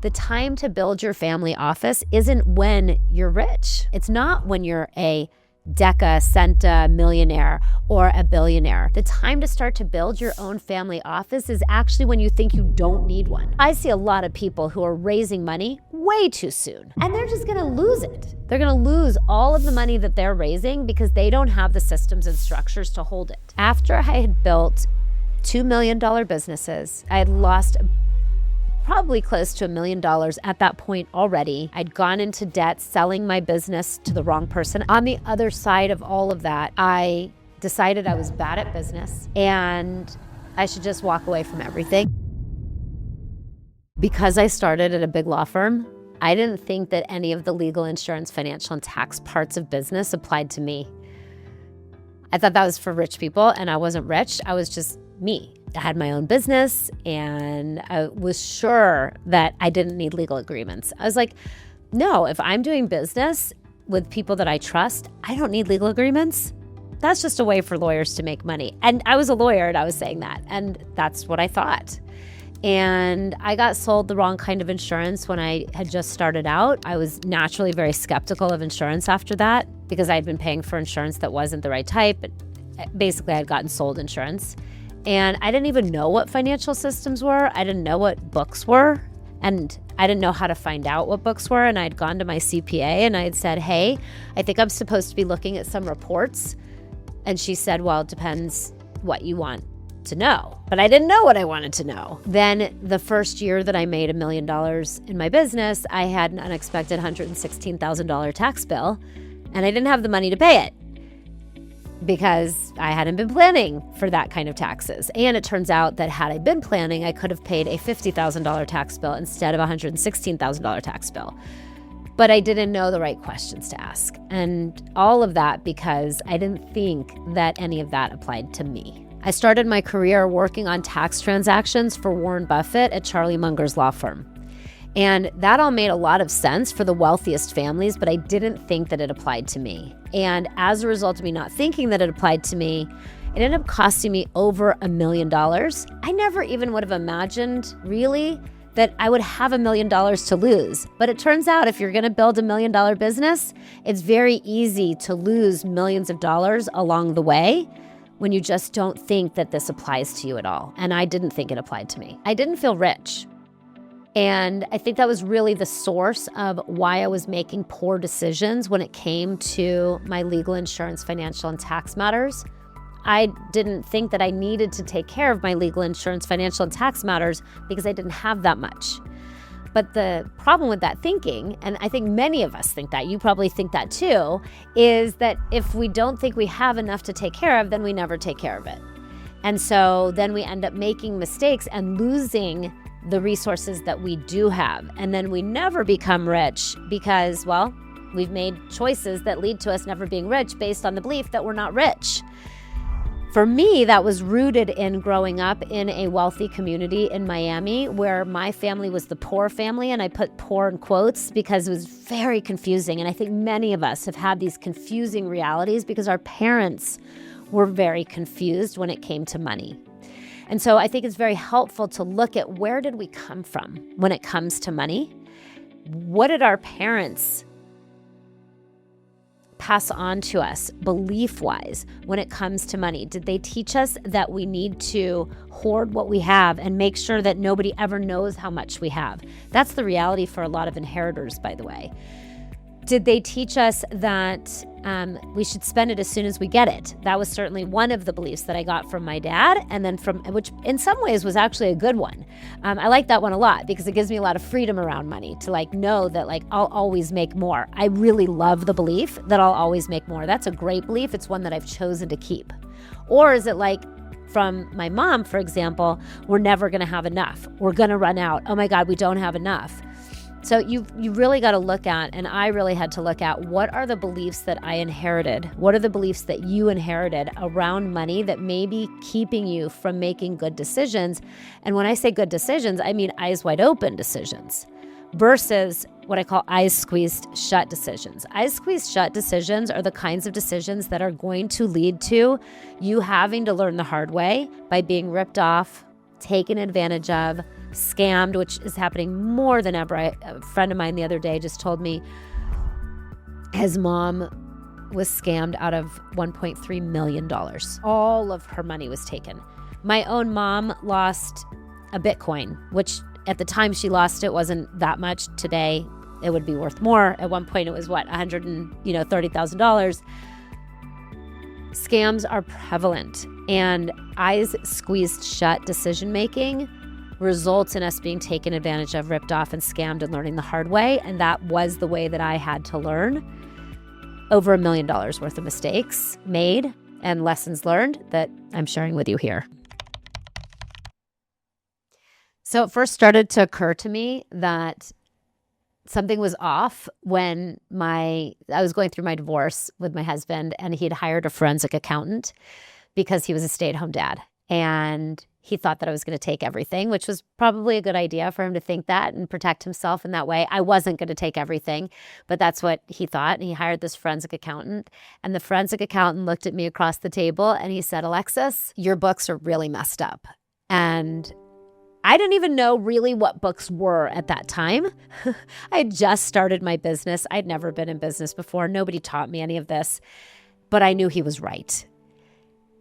The time to build your family office isn't when you're rich. It's not when you're a deca, centa millionaire or a billionaire. The time to start to build your own family office is actually when you think you don't need one. I see a lot of people who are raising money way too soon, and they're just gonna lose it. They're gonna lose all of the money that they're raising because they don't have the systems and structures to hold it. After I had built $2 million businesses, I had lost probably close to $1 million at that point already. I'd gone into debt selling my business to the wrong person. On the other side of all of that, I decided I was bad at business and I should just walk away from everything. Because I started at a big law firm, I didn't think that any of the legal, insurance, financial, and tax parts of business applied to me. I thought that was for rich people, and I wasn't rich. I was just me. I had my own business, and I was sure that I didn't need legal agreements. I was like, no, if I'm doing business with people that I trust, I don't need legal agreements. That's just a way for lawyers to make money. And I was a lawyer, and I was saying that, and that's what I thought. And I got sold the wrong kind of insurance when I had just started out. I was naturally very skeptical of insurance after that because I had been paying for insurance that wasn't the right type. Basically, I had gotten sold insurance. And I didn't even know what financial systems were. I didn't know what books were. And I didn't know how to find out what books were. And I'd gone to my CPA and I had said, hey, I think I'm supposed to be looking at some reports. And she said, well, it depends what you want to know. But I didn't know what I wanted to know. Then the first year that I made $1 million in my business, I had an unexpected $116,000 tax bill. And I didn't have the money to pay it, because I hadn't been planning for that kind of taxes. And it turns out that had I been planning, I could have paid a $50,000 tax bill instead of a $116,000 tax bill. But I didn't know the right questions to ask. And all of that because I didn't think that any of that applied to me. I started my career working on tax transactions for Warren Buffett at Charlie Munger's law firm. And that all made a lot of sense for the wealthiest families, but I didn't think that it applied to me. And as a result of me not thinking that it applied to me, it ended up costing me over $1 million. I never even would have imagined, really, that I would have $1 million to lose. But it turns out if you're gonna build $1 million business, it's very easy to lose millions of dollars along the way when you just don't think that this applies to you at all. And I didn't think it applied to me. I didn't feel rich. And I think that was really the source of why I was making poor decisions when it came to my legal, insurance, financial, and tax matters. I didn't think that I needed to take care of my legal, insurance, financial, and tax matters because I didn't have that much. But the problem with that thinking, and I think many of us think that, you probably think that too, is that if we don't think we have enough to take care of, then we never take care of it. And so then we end up making mistakes and losing the resources that we do have. And then we never become rich because, well, we've made choices that lead to us never being rich based on the belief that we're not rich. For me, that was rooted in growing up in a wealthy community in Miami where my family was the poor family, and I put poor in quotes because it was very confusing. And I think many of us have had these confusing realities because our parents were very confused when it came to money. And so I think it's very helpful to look at where did we come from when it comes to money? What did our parents pass on to us belief-wise when it comes to money? Did they teach us that we need to hoard what we have and make sure that nobody ever knows how much we have? That's the reality for a lot of inheritors, by the way. Did they teach us that we should spend it as soon as we get it? That was certainly one of the beliefs that I got from my dad, and then which in some ways was actually a good one. I like that one a lot because it gives me a lot of freedom around money to know that I'll always make more. I really love the belief that I'll always make more. That's a great belief. It's one that I've chosen to keep. Or is it from my mom, for example, we're never going to have enough. We're going to run out. Oh my God, we don't have enough. So you really got to look at, and I really had to look at, what are the beliefs that I inherited? What are the beliefs that you inherited around money that may be keeping you from making good decisions? And when I say good decisions, I mean eyes wide open decisions versus what I call eyes squeezed shut decisions. Eyes squeezed shut decisions are the kinds of decisions that are going to lead to you having to learn the hard way by being ripped off, taken advantage of, scammed, which is happening more than ever. A friend of mine the other day just told me his mom was scammed out of $1.3 million. All of her money was taken. My own mom lost a Bitcoin, which at the time she lost it wasn't that much. Today, it would be worth more. At one point, it was $130,000. Scams are prevalent, and eyes squeezed shut decision-making results in us being taken advantage of, ripped off, and scammed and learning the hard way. And that was the way that I had to learn. Over $1 million worth of mistakes made and lessons learned that I'm sharing with you here. So it first started to occur to me that something was off when I was going through my divorce with my husband, and he had hired a forensic accountant because he was a stay-at-home dad. And he thought that I was going to take everything, which was probably a good idea for him to think that and protect himself in that way. I wasn't going to take everything, but that's what he thought. And he hired this forensic accountant. And the forensic accountant looked at me across the table and he said, "Alexis, your books are really messed up." And I didn't even know really what books were at that time. I had just started my business. I'd never been in business before. Nobody taught me any of this, but I knew he was right.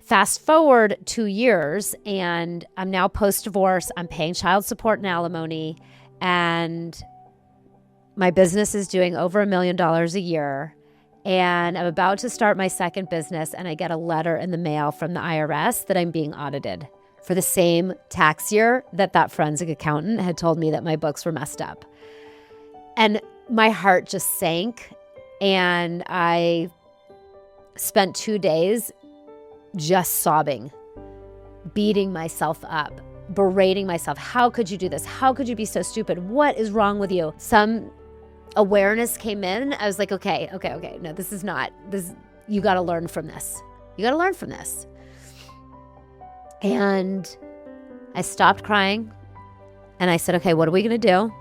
Fast forward 2 years, and I'm now post-divorce. I'm paying child support and alimony, and my business is doing over $1 million a year. And I'm about to start my second business, and I get a letter in the mail from the IRS that I'm being audited for the same tax year that forensic accountant had told me that my books were messed up. And my heart just sank, and I spent 2 days just sobbing, beating myself up, berating myself. How could you do this? How could you be so stupid? What is wrong with you? Some awareness came in. I was like, okay. No, this is not this. You got to learn from this. You got to learn from this. And I stopped crying and I said, okay, what are we going to do?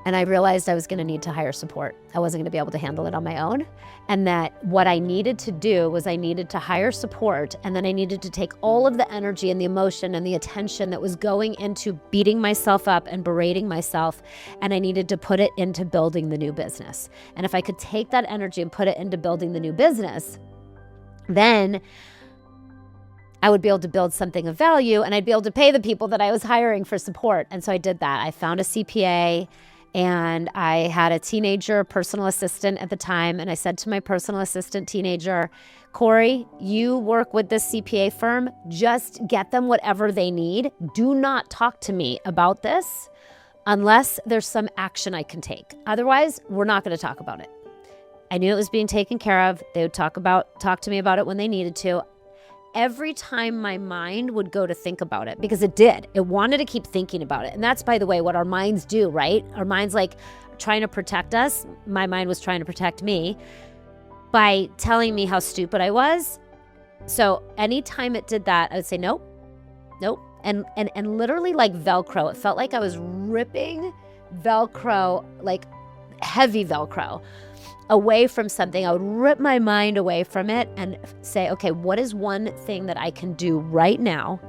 And I realized I was going to need to hire support. I wasn't going to be able to handle it on my own. And that what I needed to do was I needed to hire support. And then I needed to take all of the energy and the emotion and the attention that was going into beating myself up and berating myself. And I needed to put it into building the new business. And if I could take that energy and put it into building the new business, then I would be able to build something of value and I'd be able to pay the people that I was hiring for support. And so I did that. I found a CPA. And I had a teenager personal assistant at the time. And I said to my personal assistant teenager, "Corey, you work with this CPA firm. Just get them whatever they need. Do not talk to me about this unless there's some action I can take. Otherwise, we're not going to talk about it." I knew it was being taken care of. They would talk to me about it when they needed to. Every time my mind would go to think about it, because it did. It wanted to keep thinking about it. And that's, by the way, what our minds do, right? Our mind's like trying to protect us. My mind was trying to protect me by telling me how stupid I was. So anytime it did that, I would say, nope. And literally like Velcro. It felt like I was ripping Velcro, like heavy Velcro, away from something. I would rip my mind away from it and say, okay, what is one thing that I can do right now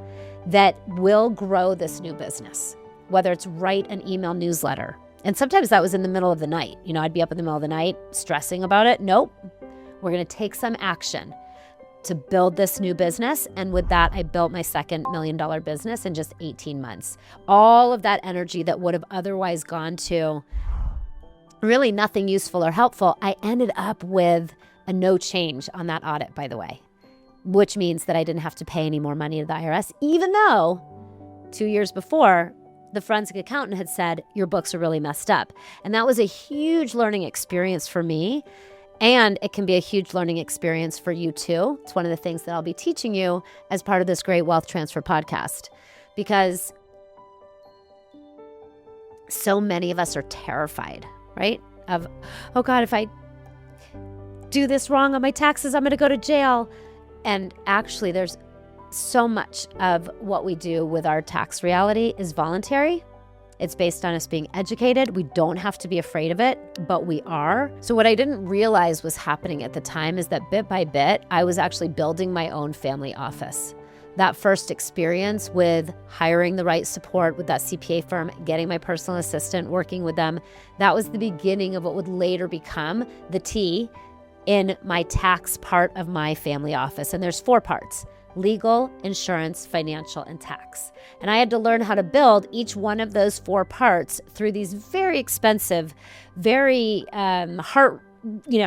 that will grow this new business? Whether it's write an email newsletter. And sometimes that was in the middle of the night. I'd be up in the middle of the night stressing about it. Nope. We're going to take some action to build this new business. And with that, I built my second $1 million business in just 18 months. All of that energy that would have otherwise gone to really nothing useful or helpful, I ended up with a no change on that audit, by the way, which means that I didn't have to pay any more money to the IRS, even though 2 years before, the forensic accountant had said, your books are really messed up. And that was a huge learning experience for me. And it can be a huge learning experience for you too. It's one of the things that I'll be teaching you as part of this Great Wealth Transfer podcast, because so many of us are terrified, right? Of, oh God, if I do this wrong on my taxes, I'm going to go to jail. And actually, there's so much of what we do with our tax reality is voluntary. It's based on us being educated. We don't have to be afraid of it, but we are. So what I didn't realize was happening at the time is that bit by bit, I was actually building my own family office. that first experience with hiring the right support with that CPA firm, getting my personal assistant, working with them, that was the beginning of what would later become the T in my tax part of my family office. And there's 4 parts: legal, insurance, financial, and tax. And I had to learn how to build each one of those 4 parts through these very expensive, very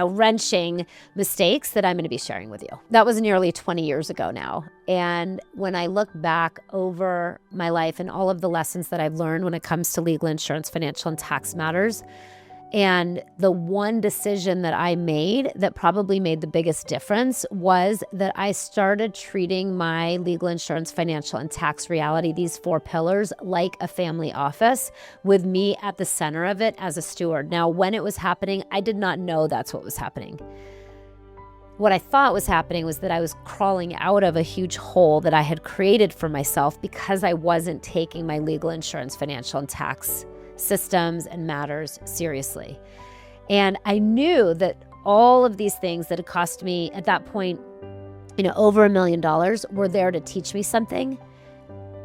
wrenching mistakes that I'm going to be sharing with you. That was nearly 20 years ago now. And when I look back over my life and all of the lessons that I've learned when it comes to legal, insurance, financial, and tax matters, and the one decision that I made that probably made the biggest difference was that I started treating my legal, insurance, financial, and tax reality, these 4 pillars, like a family office with me at the center of it as a steward. Now, when it was happening, I did not know that's what was happening. What I thought was happening was that I was crawling out of a huge hole that I had created for myself because I wasn't taking my legal, insurance, financial, and tax systems and matters seriously. And I knew that all of these things that had cost me at that point, over $1 million were there to teach me something.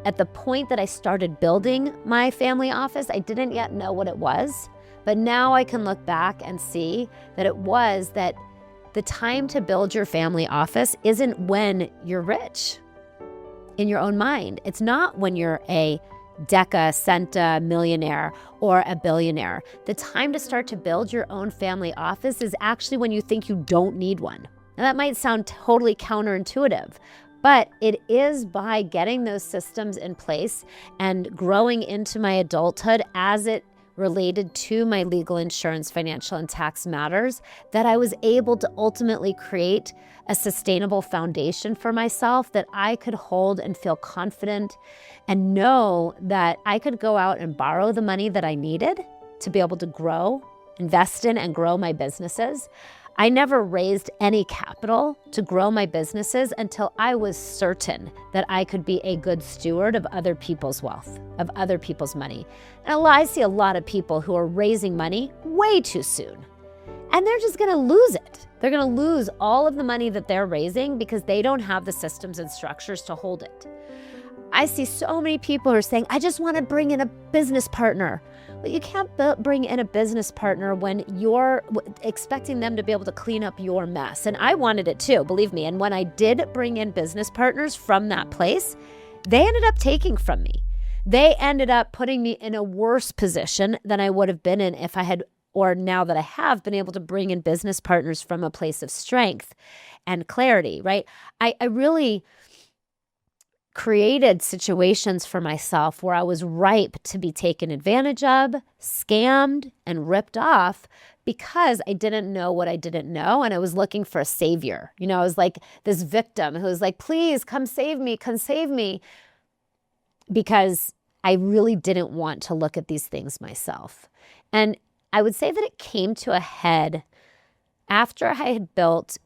At the point that I started building my family office, I didn't yet know what it was, but now I can look back and see that it was that the time to build your family office isn't when you're rich in your own mind. It's not when you're a deca, centa millionaire or a billionaire. The time to start to build your own family office is actually when you think you don't need one. Now that might sound totally counterintuitive, but it is by getting those systems in place and growing into my adulthood as it related to my legal, insurance, financial, and tax matters that I was able to ultimately create a sustainable foundation for myself that I could hold and feel confident and know that I could go out and borrow the money that I needed to be able to grow, invest in, and grow my businesses. I never raised any capital to grow my businesses until I was certain that I could be a good steward of other people's wealth, of other people's money. And I see a lot of people who are raising money way too soon, and they're just gonna lose it. They're gonna lose all of the money that they're raising because they don't have the systems and structures to hold it. I see so many people who are saying, I just wanna bring in a business partner. But you can't bring in a business partner when you're expecting them to be able to clean up your mess. And I wanted it too, believe me. And when I did bring in business partners from that place, they ended up taking from me. They ended up putting me in a worse position than I would have been in if I had, or now that I have been able to bring in business partners from a place of strength and clarity, right? I really created situations for myself where I was ripe to be taken advantage of, scammed, and ripped off because I didn't know what I didn't know, and I was looking for a savior. I was like this victim who was like, please come save me, because I really didn't want to look at these things myself. And I would say that it came to a head after I had built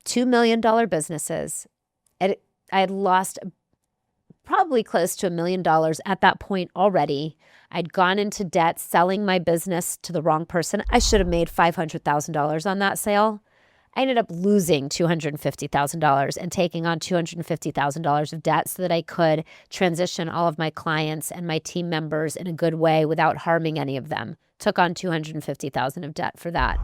$2 million businesses. I had lost probably close to $1 million at that point already. I'd gone into debt selling my business to the wrong person. I should have made $500,000 on that sale. I ended up losing $250,000 and taking on $250,000 of debt so that I could transition all of my clients and my team members in a good way without harming any of them. Took on $250,000 of debt for that.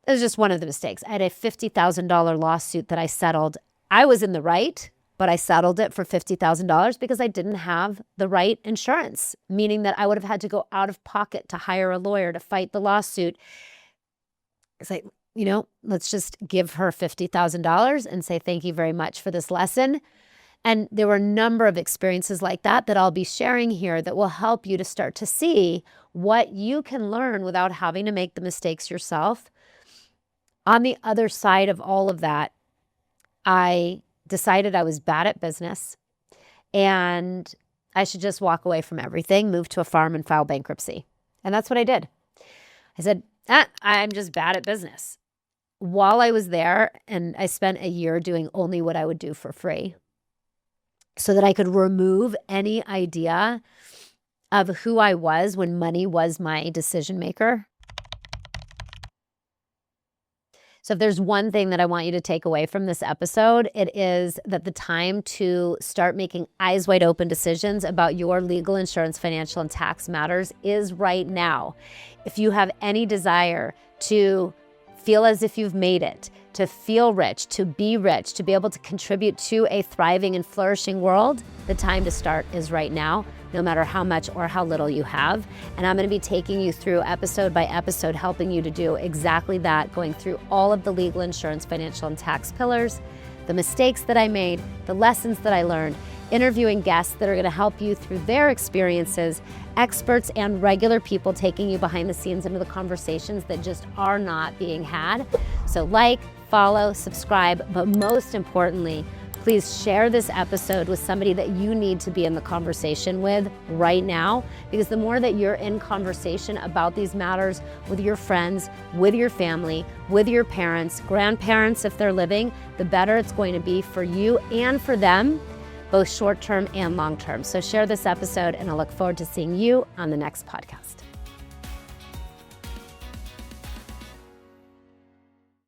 It was just one of the mistakes. I had a $50,000 lawsuit that I settled. I was in the right, but I settled it for $50,000 because I didn't have the right insurance, meaning that I would have had to go out of pocket to hire a lawyer to fight the lawsuit. It's like, let's just give her $50,000 and say, thank you very much for this lesson. And there were a number of experiences like that I'll be sharing here that will help you to start to see what you can learn without having to make the mistakes yourself. On the other side of all of that, I decided I was bad at business and I should just walk away from everything, move to a farm and file bankruptcy. And that's what I did. I said, I'm just bad at business. While I was there, and I spent a year doing only what I would do for free so that I could remove any idea of who I was when money was my decision maker. So if there's one thing that I want you to take away from this episode, it is that the time to start making eyes wide open decisions about your legal, insurance, financial, and tax matters is right now. If you have any desire to feel as if you've made it, to feel rich, to be able to contribute to a thriving and flourishing world, the time to start is right now, no matter how much or how little you have. And I'm going to be taking you through episode by episode, helping you to do exactly that, going through all of the legal, insurance, financial, and tax pillars, the mistakes that I made, the lessons that I learned, interviewing guests that are going to help you through their experiences, experts and regular people taking you behind the scenes into the conversations that just are not being had. So like, follow, subscribe, but most importantly, please share this episode with somebody that you need to be in the conversation with right now, because the more that you're in conversation about these matters with your friends, with your family, with your parents, grandparents if they're living, the better it's going to be for you and for them, both short-term and long-term. So share this episode, and I look forward to seeing you on the next podcast.